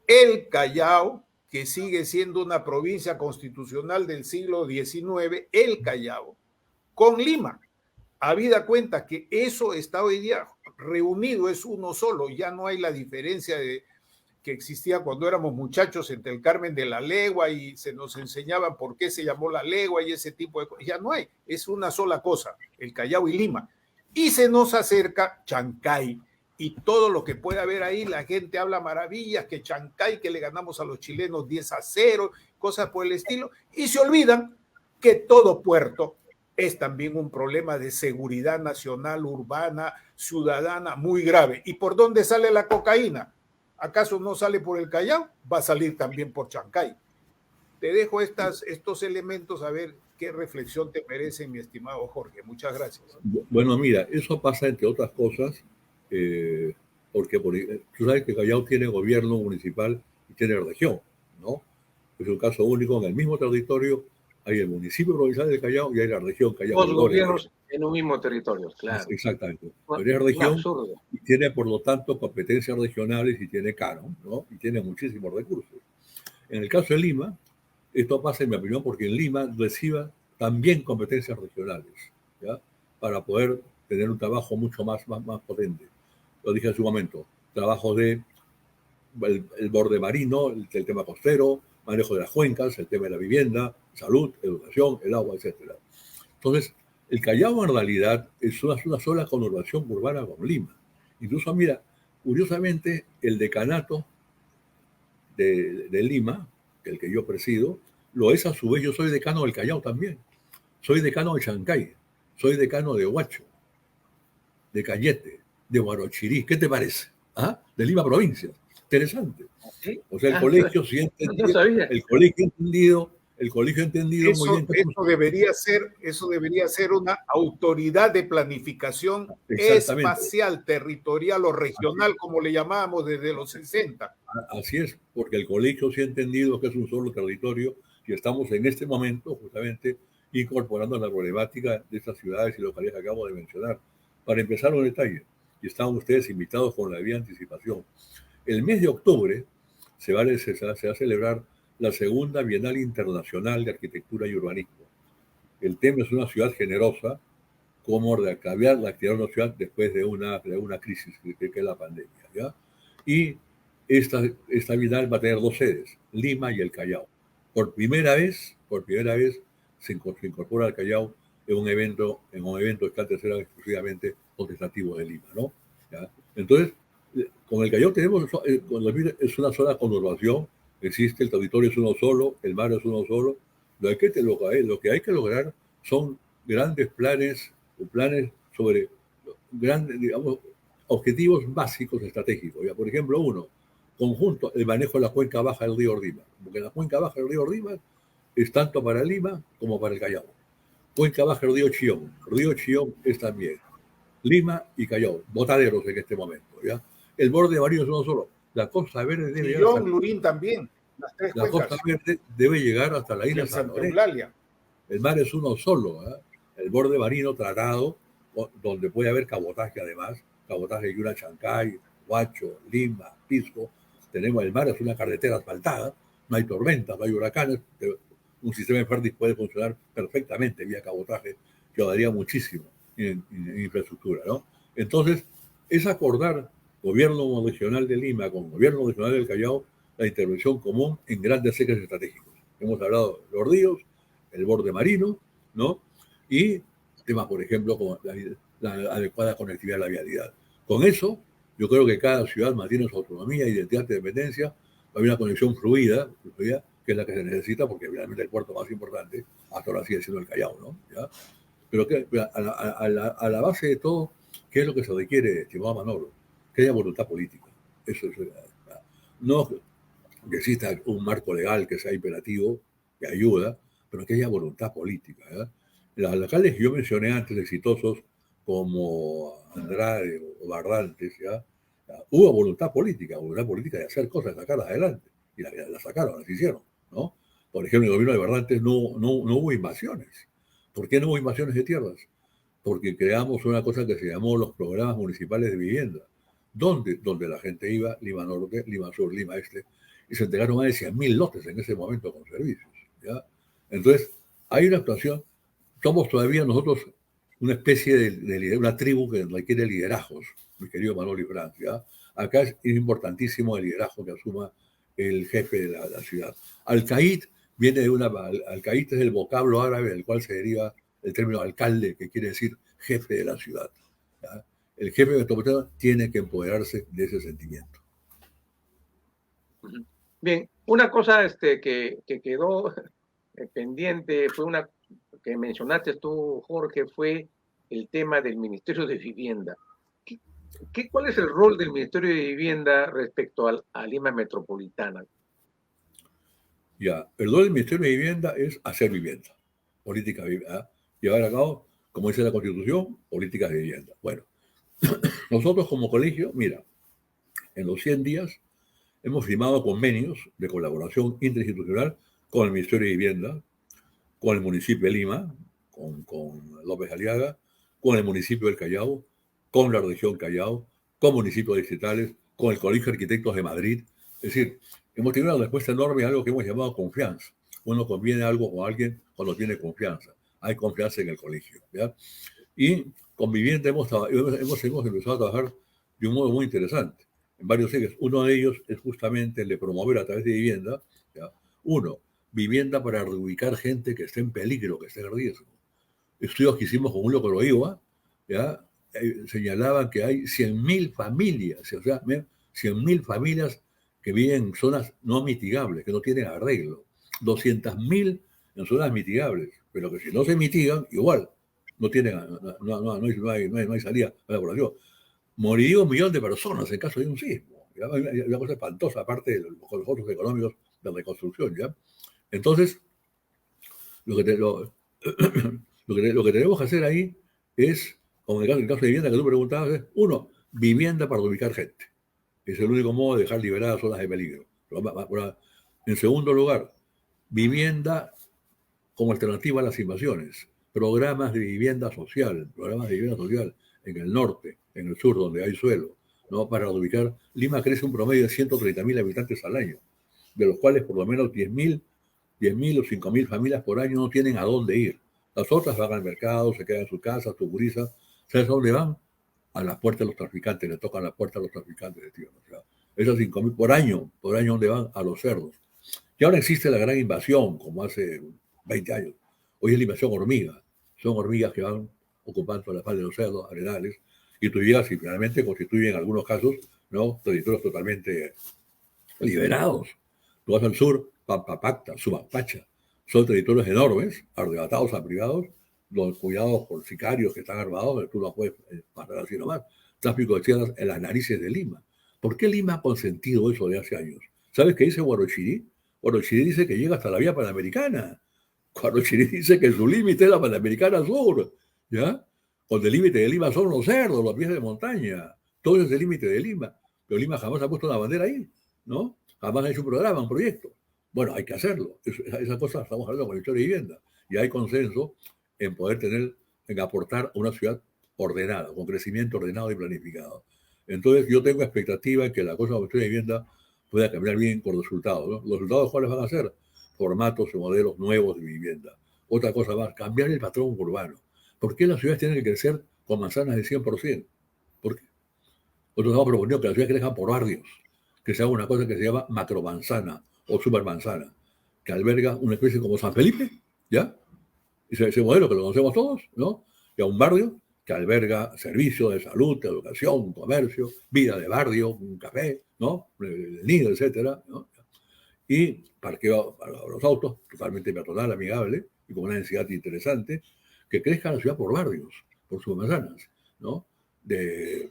el Callao, que sigue siendo una provincia constitucional del siglo XIX, el Callao, con Lima? Habida cuenta que eso está hoy día reunido, es uno solo, ya no hay la diferencia que existía cuando éramos muchachos entre el Carmen de la Legua y se nos enseñaba por qué se llamó la Legua y ese tipo de cosas. Ya no hay, es una sola cosa, el Callao y Lima. Y se nos acerca Chancay y todo lo que puede haber ahí. La gente habla maravillas, que Chancay, que le ganamos a los chilenos 10-0, cosas por el estilo, y se olvidan que todo puerto es también un problema de seguridad nacional, urbana, ciudadana muy grave. ¿Y por dónde sale la cocaína? ¿Acaso no sale por el Callao? Va a salir también por Chancay. Te dejo estos elementos a ver qué reflexión te merece, mi estimado Jorge. Muchas gracias. Bueno, mira, eso pasa entre otras cosas, porque tú sabes que Callao tiene gobierno municipal y tiene región, ¿no? Es un caso único, en el mismo territorio hay el municipio provincial de Callao y hay la región Callao. Dos gobiernos en un mismo territorio, claro. Exactamente. Pero es región y tiene, por lo tanto, competencias regionales y tiene canon, ¿no? Y tiene muchísimos recursos. En el caso de Lima, esto pasa, en mi opinión, porque en Lima reciba también competencias regionales, ¿ya? Para poder tener un trabajo mucho más potente. Lo dije en su momento, trabajo de el borde marino, el tema costero, manejo de las cuencas, el tema de la vivienda, salud, educación, el agua, etc. Entonces, el Callao en realidad es una sola conurbación urbana con Lima. Incluso, mira, curiosamente, el decanato de Lima, el que yo presido, lo es a su vez. Yo soy decano del Callao también. Soy decano de Chancay, soy decano de Huacho, de Cañete, de Huarochirí. ¿Qué te parece? ¿Ah? De Lima provincia. Interesante. ¿Sí? O sea, el colegio sí No entendido, sabía. el colegio ha entendido muy bien. Eso debería ser una autoridad de planificación Exactamente. espacial, territorial o regional, como le llamábamos desde los 60. Así es, porque el colegio sí ha entendido que es un solo territorio y estamos en este momento justamente incorporando la problemática de estas ciudades y localidades que acabo de mencionar. Para empezar un detalle, y están ustedes invitados con la debida anticipación. El mes de octubre se va a celebrar la segunda Bienal Internacional de Arquitectura y Urbanismo. El tema es una ciudad generosa, cómo reactivar la actividad de una ciudad después de una crisis que es la pandemia, ¿ya? Y esta Bienal va a tener dos sedes, Lima y el Callao. Por primera vez se incorpora al Callao en un evento que antes era exclusivamente potestativo de Lima, ¿no? ¿Ya? Entonces, con el Callao es una sola conurbación, existe, el territorio es uno solo, el mar es uno solo. Lo que hay que lograr son grandes planes sobre grandes, digamos, objetivos básicos estratégicos. ¿Ya? Por ejemplo, uno, conjunto, el manejo de la cuenca baja del río Ordima, porque la cuenca baja del río Ordima es tanto para Lima como para el Callao. Cuenca baja del río Chillón es también Lima y Callao, botaderos en este momento. ¿Ya? El borde marino es uno solo. La Costa Verde debe llegar hasta Lurín también, las tres la cuencas. Costa Verde debe llegar hasta la isla Santa San Eulalia. El mar es uno solo. ¿Eh? El borde marino tratado, donde puede haber cabotaje además, cabotaje de Yura, Chancay, Huacho, Lima, Pisco. Tenemos el mar, es una carretera asfaltada, no hay tormentas, no hay huracanes. Un sistema de Ferdis puede funcionar perfectamente vía cabotaje, que ayudaría muchísimo en infraestructura, ¿no? Entonces, es acordar gobierno regional de Lima con gobierno regional del Callao la intervención común en grandes ejes estratégicos. Hemos hablado de los ríos, el borde marino, ¿no? Y temas, por ejemplo, como la adecuada conectividad a la vialidad. Con eso, yo creo que cada ciudad mantiene su autonomía, identidad e independencia, hay una conexión fluida, que es la que se necesita, porque realmente el puerto más importante hasta ahora sigue siendo el Callao, ¿no? ¿Ya? Pero que, a la base de todo, ¿qué es lo que se requiere, estimado Manolo? Que haya voluntad política. Eso es, no que exista un marco legal que sea imperativo, que ayuda, pero que haya voluntad política. ¿Ya? Los alcaldes que yo mencioné antes, exitosos, como Andrade o Barrantes, ¿ya? Hubo voluntad política de hacer cosas, de sacarlas adelante, y las sacaron, las hicieron, ¿no? Por ejemplo, en el gobierno de Barrantes no hubo invasiones. ¿Por qué no hubo invasiones de tierras? Porque creamos una cosa que se llamó los programas municipales de vivienda, donde la gente iba, Lima Norte, Lima Sur, Lima Este, y se entregaron más de 100.000 lotes en ese momento con servicios. ¿Ya? Entonces, hay una actuación, somos todavía nosotros una especie de una tribu que requiere liderazgos, mi querido Manolo y Franz. ¿Ya? Acá es importantísimo el liderazgo que asuma el jefe de la ciudad. Al-Qaid viene de Al-Qaid es el vocablo árabe del cual se deriva el término alcalde, que quiere decir jefe de la ciudad. ¿Ya? El jefe metropolitano tiene que empoderarse de ese sentimiento. Bien, una cosa que quedó pendiente fue una que mencionaste tú, Jorge, fue el tema del Ministerio de Vivienda. ¿Cuál es el rol del Ministerio de Vivienda respecto a Lima Metropolitana? Ya, el rol del Ministerio de Vivienda es hacer vivienda, política de vivienda, llevar a cabo, como dice la Constitución, políticas de vivienda. Bueno, nosotros como colegio, mira, en los 100 días hemos firmado convenios de colaboración interinstitucional con el Ministerio de Vivienda, con el municipio de Lima, con López Aliaga, con el municipio del Callao, con la región Callao, con municipios distritales, con el Colegio de Arquitectos de Madrid. Es decir, hemos tenido una respuesta enorme a algo que hemos llamado confianza. Uno conviene algo con alguien cuando tiene confianza. Hay confianza en el colegio. ¿Ya? Y con vivienda hemos empezado a trabajar de un modo muy interesante en varios ejes. Uno de ellos es justamente el de promover a través de vivienda, ¿ya? Uno, vivienda para reubicar gente que esté en peligro, que esté en riesgo. estudios que hicimos con Julio Coroiva, ¿ya? Señalaban que hay 100.000 familias, o sea, 100.000 familias que viven en zonas no mitigables, que no tienen arreglo. 200.000 en zonas mitigables, pero que si no se mitigan, igual, no hay salida a la población. Moriría 1 millón de personas en caso de un sismo. ¿Ya? Una cosa espantosa, aparte de los costos económicos de reconstrucción. ¿Ya? Entonces, lo que tenemos que hacer ahí es, como en el caso de vivienda que tú preguntabas, es, uno, vivienda para ubicar gente. Es el único modo de dejar liberadas zonas de peligro. En segundo lugar, vivienda como alternativa a las invasiones. Programas de vivienda social en el norte, en el sur, donde hay suelo, ¿no? Para ubicar. Lima crece un promedio de 130.000 habitantes al año, de los cuales por lo menos 10.000 o 5.000 familias por año no tienen a dónde ir. Las otras van al mercado, se quedan en su casa, tuburizan. ¿Sabes a dónde van? A la puerta de los traficantes, le tocan la puerta a los traficantes de tierra. O sea, esos 5.000 por año, ¿dónde van? A los cerdos. Y ahora existe la gran invasión, como hace 20 años. Hoy es la invasión hormiga. Son hormigas que van ocupando la faz de los cerdos, arenales, y tú llegas y finalmente constituyen en algunos casos, ¿no?, territorios totalmente liberados. Tú vas al sur, Pampapacta, Sumapacha, son territorios enormes, arrebatados a privados, los cuidados por sicarios que están armados, tú no puedes pasar así nomás. Tráfico de tierras en las narices de Lima. ¿Por qué Lima ha consentido eso de hace años? ¿Sabes qué dice Huarochirí? Huarochirí dice que llega hasta la vía panamericana. Huarochirí dice que su límite es la Panamericana Sur, ¿ya? Cuando el límite de Lima son los cerdos, los pies de montaña. Todo es el límite de Lima. Pero Lima jamás ha puesto una bandera ahí, ¿no? Jamás ha hecho un programa, un proyecto. Bueno, hay que hacerlo. Esa cosa estamos hablando con el Ministerio de Vivienda. Y hay consenso en poder en aportar una ciudad ordenada, con crecimiento ordenado y planificado. Entonces, yo tengo expectativa en que la cosa del Ministerio de Vivienda pueda cambiar bien con resultados, ¿no? ¿Los resultados cuáles van a ser? Formatos y modelos nuevos de vivienda. Otra cosa más, cambiar el patrón urbano. ¿Por qué las ciudades tienen que crecer con manzanas de 100%? ¿Por qué? Nosotros hemos proponido que las ciudades crezcan por barrios, que se haga una cosa que se llama macromanzana o supermanzana, que alberga una especie como San Felipe, ¿ya? Ese modelo que lo conocemos todos, ¿no? Y a un barrio que alberga servicios de salud, de educación, comercio, vida de barrio, un café, ¿no? El nido, etcétera, ¿no? Y parqueo para los autos, totalmente peatonal, amigable, y con una densidad interesante, que crezca la ciudad por barrios, por sus manzanas, ¿no? De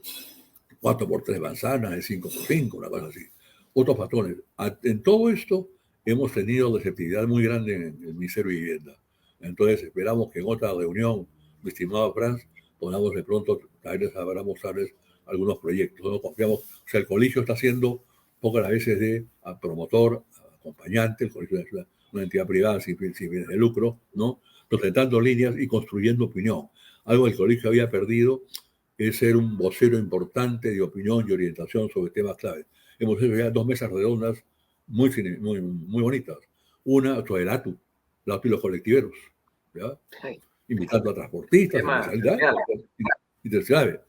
4x3 manzanas, de 5x5, una cosa así. Otros patrones. En todo esto hemos tenido receptividad muy grande en el Ministerio de Vivienda. Entonces esperamos que en otra reunión, mi estimado Franz, podamos de pronto mostrarles algunos proyectos. ¿No? Confiamos, o sea, el colegio está haciendo pocas veces de promotor, acompañante, el colegio es una entidad privada sin fines de lucro, ¿no? Presentando líneas y construyendo opinión. Algo que el colegio había perdido es ser un vocero importante de opinión y orientación sobre temas claves. Hemos hecho ya 2 mesas redondas muy bonitas. Una sobre el ATU, la y los colectiveros, ¿ya? Invitando a transportistas, internacionales.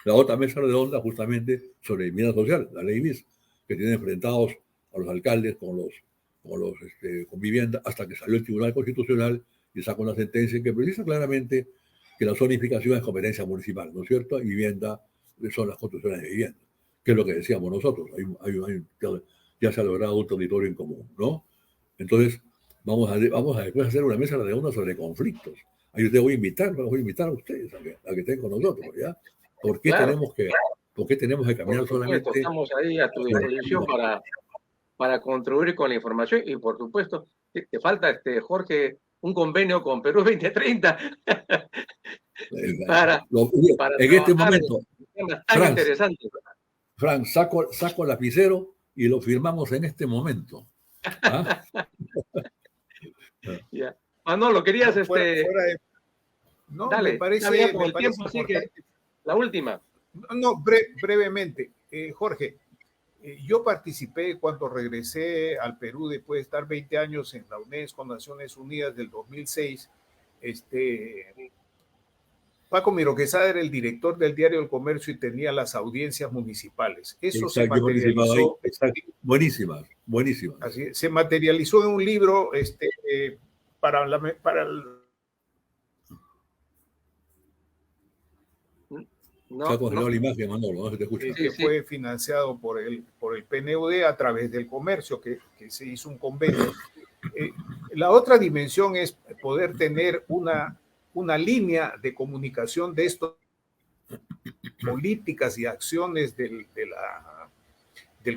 La otra mesa redonda justamente sobre vivienda social, la ley BIS, que tiene enfrentados a los alcaldes con vivienda, hasta que salió el Tribunal Constitucional y sacó una sentencia que precisa claramente que la zonificación es competencia municipal, ¿no es cierto? Y vivienda son las construcciones de vivienda, que es lo que decíamos nosotros. Ya se ha logrado un territorio en común, ¿no? Entonces, vamos a después hacer una mesa redonda sobre conflictos. Ahí los voy a invitar a ustedes a que estén con nosotros, ¿ya? ¿Por qué tenemos que caminar solamente? Estamos ahí a tu disposición para contribuir con la información y, por supuesto, te falta, Jorge, un convenio con Perú 2030 para en este momento, tan interesante. Frank, saco el lapicero y lo firmamos en este momento. ¿Ah? Ya. Manolo, querías No, dale, me parece con el tiempo, así que la última. No, brevemente. Jorge, yo participé cuando regresé al Perú después de estar 20 años en la UNESCO, Naciones Unidas, del 2006. Paco Miro Quesada era el director del Diario del Comercio y tenía las audiencias municipales. Eso se materializó. Buenísimas. Así, se materializó en un libro para Se ha congelado la imagen, Manolo, no se te escucha. Que fue financiado por el PNUD a través del comercio, que se hizo un convenio. La otra dimensión es poder tener una línea de comunicación de estas políticas y acciones del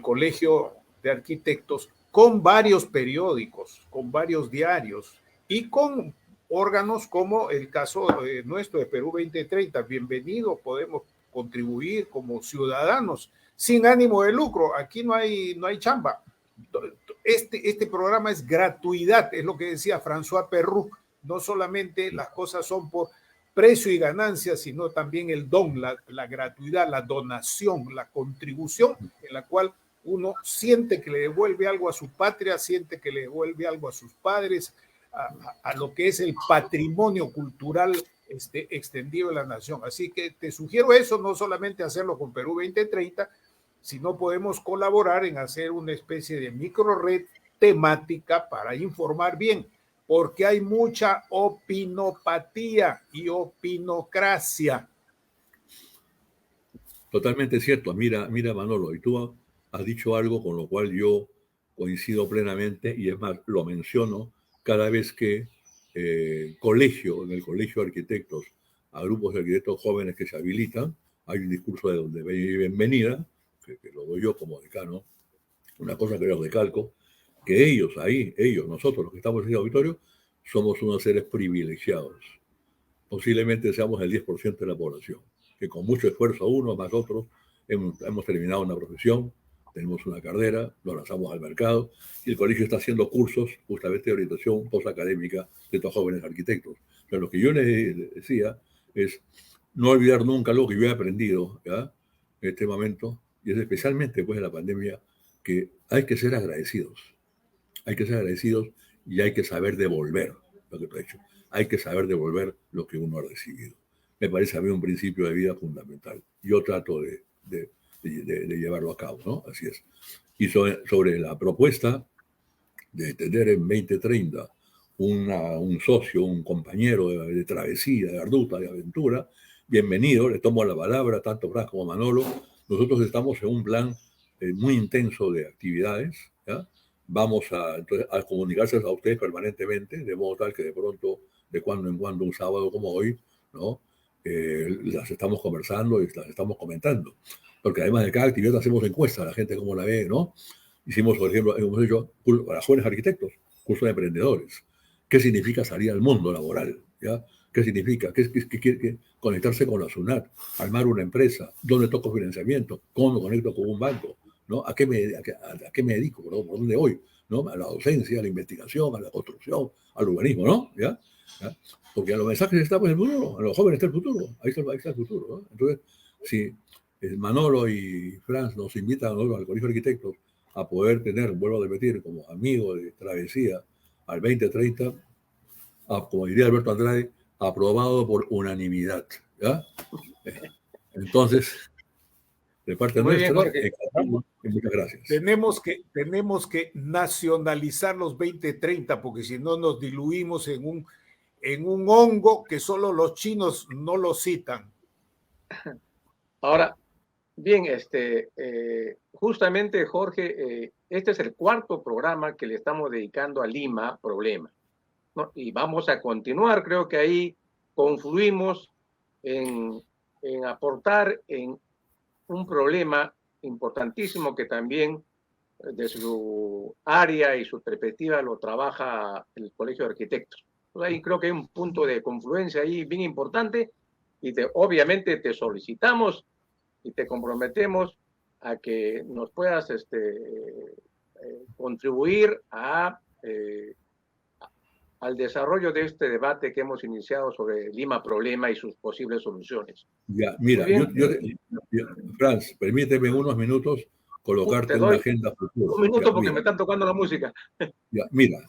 Colegio de Arquitectos con varios periódicos, con varios diarios y con órganos como el caso nuestro de Perú 2030. Bienvenido, podemos contribuir como ciudadanos sin ánimo de lucro. Aquí no hay chamba. Este programa es gratuidad, es lo que decía François Perroux. No solamente las cosas son por precio y ganancia, sino también el don, la gratuidad, la donación, la contribución en la cual uno siente que le devuelve algo a su patria, siente que le devuelve algo a sus padres, a lo que es el patrimonio cultural extendido de la nación. Así que te sugiero eso, no solamente hacerlo con Perú 2030, sino podemos colaborar en hacer una especie de microred temática para informar bien, porque hay mucha opinopatía y opinocracia. Totalmente cierto. Mira, Manolo, y tú has dicho algo con lo cual yo coincido plenamente, y es más, lo menciono cada vez que en el Colegio de Arquitectos, a grupos de arquitectos jóvenes que se habilitan, hay un discurso de bienvenida, que lo doy yo como decano, una cosa que yo recalco, que ellos, nosotros los que estamos en el auditorio, somos unos seres privilegiados. Posiblemente seamos el 10% de la población, que con mucho esfuerzo unos más otros hemos terminado una profesión, tenemos una carrera, nos lanzamos al mercado y el colegio está haciendo cursos justamente de orientación postacadémica de estos jóvenes arquitectos. Pero lo que yo les decía es no olvidar nunca lo que yo he aprendido, ¿ya?, en este momento, y es especialmente después de la pandemia, que hay que ser agradecidos. Hay que ser agradecidos y hay que saber devolver lo que tú has hecho. Hay que saber devolver lo que uno ha recibido. Me parece a mí un principio de vida fundamental. Yo trato de llevarlo a cabo, ¿no? Así es. Y sobre la propuesta de tener en 2030 un socio, un compañero de travesía, de arduta, de aventura, bienvenido, le tomo la palabra, tanto Franz como Manolo. Nosotros estamos en un plan muy intenso de actividades, ¿ya? Vamos a comunicarse a ustedes permanentemente, de modo tal que de pronto, de cuando en cuando, un sábado como hoy, ¿no?, las estamos conversando y las estamos comentando. Porque además de cada actividad hacemos encuestas a la gente cómo la ve, ¿no? Hicimos, por ejemplo, hemos hecho para jóvenes arquitectos, curso de emprendedores. ¿Qué significa salir al mundo laboral? ¿Ya? ¿Qué significa? ¿Qué conectarse con la SUNAT? Armar una empresa. ¿Dónde toco financiamiento? ¿Cómo me conecto con un banco? ¿No? ¿A qué me dedico? ¿Por dónde voy? ¿No? A la docencia, a la investigación, a la construcción, al urbanismo, ¿no? ¿Ya? Porque a los mensajes está pues, el futuro, a los jóvenes está el futuro. Ahí está el futuro, ¿no? Entonces, si Manolo y Franz nos invitan a nosotros al Colegio de Arquitectos a poder tener, vuelvo a repetir, como amigo de travesía al 2030, como diría Alberto Andrade, aprobado por unanimidad, ¿ya? Entonces, de parte nuestra, muchas gracias. Tenemos que nacionalizar los 2030, porque si no nos diluimos en un hongo que solo los chinos no lo citan. Ahora, bien, justamente, Jorge, este es el cuarto programa que le estamos dedicando a Lima Problema, ¿no? Y vamos a continuar. Creo que ahí confluimos en aportar en un problema importantísimo que también de su área y su perspectiva lo trabaja el Colegio de Arquitectos. Pues ahí creo que hay un punto de confluencia ahí bien importante y obviamente te solicitamos y te comprometemos a que nos puedas contribuir al desarrollo de este debate que hemos iniciado sobre Lima Problema y sus posibles soluciones. Ya, mira, Franz, permíteme unos minutos colocarte una agenda futura. Un minuto porque me están tocando la música. Ya, mira,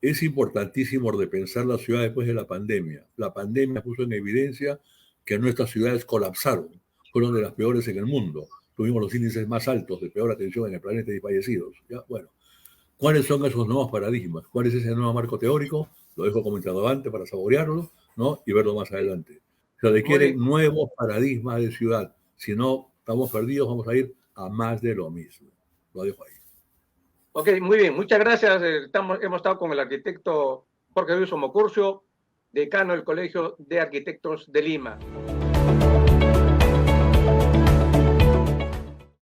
es importantísimo repensar la ciudad después de la pandemia. La pandemia puso en evidencia que nuestras ciudades colapsaron, fueron de las peores en el mundo. Tuvimos los índices más altos de peor atención en el planeta de fallecidos. ¿Ya? Bueno, ¿cuáles son esos nuevos paradigmas? ¿Cuál es ese nuevo marco teórico? Lo dejo como interrogante para saborearlo, ¿no?, y verlo más adelante. Se requieren nuevos paradigmas de ciudad. Si no, estamos perdidos, vamos a ir a más de lo mismo. Lo dejo ahí. Ok, muy bien. Muchas gracias. Hemos estado con el arquitecto Jorge Luis Somocurcio, decano del Colegio de Arquitectos de Lima.